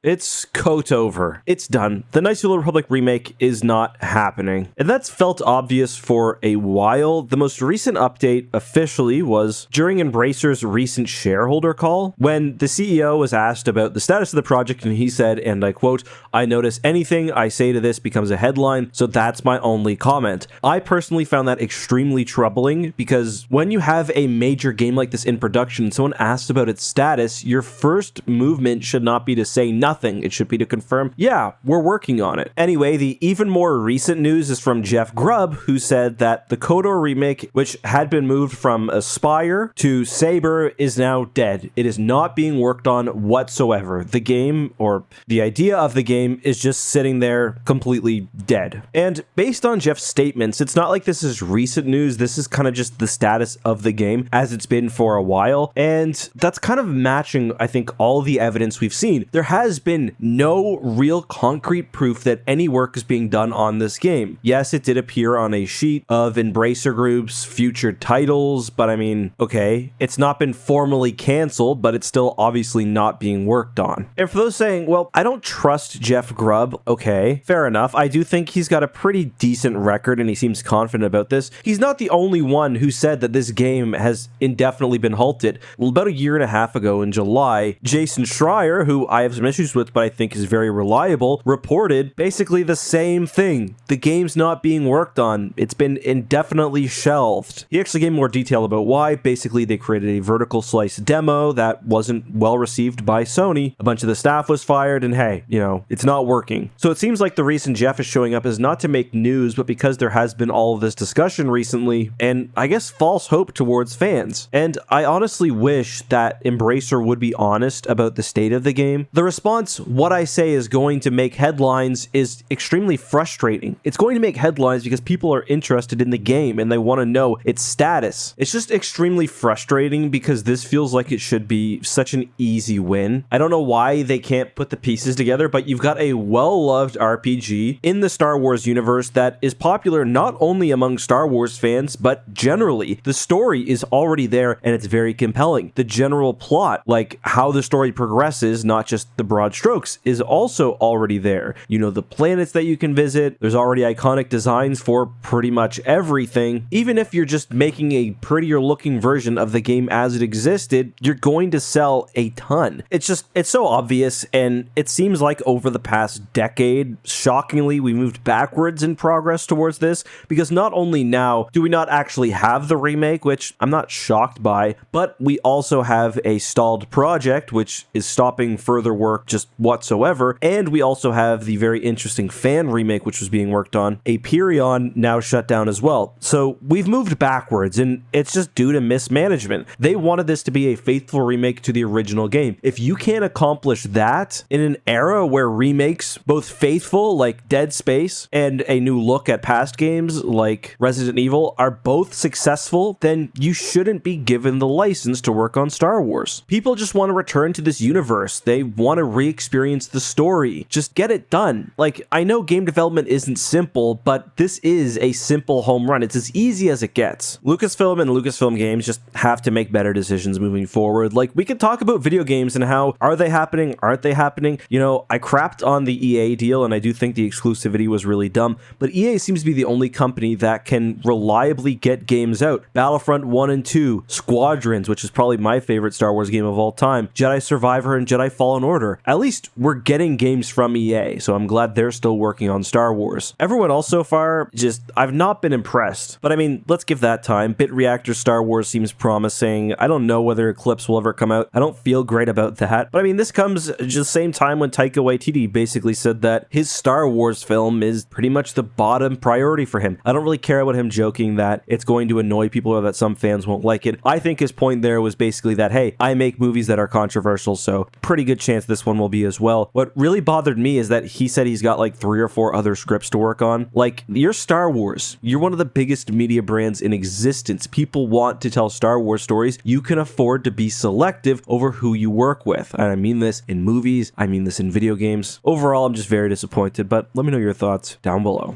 It's KOTOR. It's done. The Knights of the Republic remake is not happening. And that's felt obvious for a while. The most recent update officially was during Embracer's recent shareholder call, when the CEO was asked about the status of the project, and he said, and I quote, "I notice anything I say to this becomes a headline, so that's my only comment." I personally found that extremely troubling, because when you have a major game like this in production, someone asks about its status, your first movement should not be to say nothing. It should be to confirm, yeah, we're working on it. Anyway, the even more recent news is from Jeff Grubb, who said that the KOTOR remake, which had been moved from Aspire to Saber, is now dead. It is not being worked on whatsoever. The game, or the idea of the game, is just sitting there completely dead. And based on Jeff's statements, it's not like this is recent news. This is kind of just the status of the game as it's been for a while. And that's kind of matching, I think, all the evidence we've seen. There has been no real concrete proof that any work is being done on this game. Yes, it did appear on a sheet of Embracer Group's future titles, but I mean, okay, it's not been formally canceled, but it's still obviously not being worked on. And for those saying, well, I don't trust Jeff Grubb, okay, fair enough. I do think he's got a pretty decent record and he seems confident about this. He's not the only one who said that this game has indefinitely been halted. Well, about a year and a half ago in July, Jason Schreier, who I have some issues with, but I think is very reliable, reported basically the same thing. The game's not being worked on. It's been indefinitely shelved. He actually gave more detail about why. Basically, they created a vertical slice demo that wasn't well received by Sony. A bunch of the staff was fired, and hey, you know, it's not working. So it seems like the reason Jeff is showing up is not to make news, but because there has been all of this discussion recently, and I guess false hope towards fans. And I honestly wish that Embracer would be honest about the state of the game. The response, "What I say is going to make headlines," is extremely frustrating. It's going to make headlines because people are interested in the game and they want to know its status. It's just extremely frustrating because this feels like it should be such an easy win. I don't know why they can't put the pieces together, but you've got a well-loved RPG in the Star Wars universe that is popular not only among Star Wars fans, but generally. The story is already there and it's very compelling. The general plot, like how the story progresses, not just the broad strokes, is also already there. You know, the planets that you can visit, there's already iconic designs for pretty much everything. Even if you're just making a prettier looking version of the game as it existed, you're going to sell a ton. It's so obvious, and it seems like over the past decade, shockingly, we moved backwards in progress towards this, because not only now do we not actually have the remake, which I'm not shocked by, but we also have a stalled project, which is stopping further work just whatsoever, and we also have the very interesting fan remake, which was being worked on, Aperion, now shut down as well. So we've moved backwards, and it's just due to mismanagement. They wanted this to be a faithful remake to the original game. If you can't accomplish that in an era where remakes, both faithful like Dead Space and a new look at past games like Resident Evil, are both successful, then you shouldn't be given the license to work on Star Wars. People just want to return to this universe. They want to re-experience the story. Just get it done. Like, I know game development isn't simple, but this is a simple home run. It's as easy as it gets. Lucasfilm and Lucasfilm Games just have to make better decisions moving forward. Like, we could talk about video games and how, are they happening? Aren't they happening? You know, I crapped on the EA deal, and I do think the exclusivity was really dumb, but EA seems to be the only company that can reliably get games out. Battlefront 1 and 2, Squadrons, which is probably my favorite Star Wars game of all time, Jedi Survivor and Jedi Fallen Order. At least we're getting games from EA, so I'm glad they're still working on Star Wars. Everyone else so far, I've not been impressed. But I mean, let's give that time. Bit Reactor Star Wars seems promising. I don't know whether Eclipse will ever come out. I don't feel great about that. But I mean, this comes just the same time when Taika Waititi basically said that his Star Wars film is pretty much the bottom priority for him. I don't really care about him joking that it's going to annoy people or that some fans won't like it. I think his point there was basically that, hey, I make movies that are controversial, so pretty good chance this one will be as well. What really bothered me is that he said he's got like 3 or 4 other scripts to work on. Like, you're Star Wars. You're one of the biggest media brands in existence. People want to tell Star Wars stories. You can afford to be selective over who you work with. And I mean this in movies. I mean this in video games. Overall, I'm just very disappointed, but let me know your thoughts down below.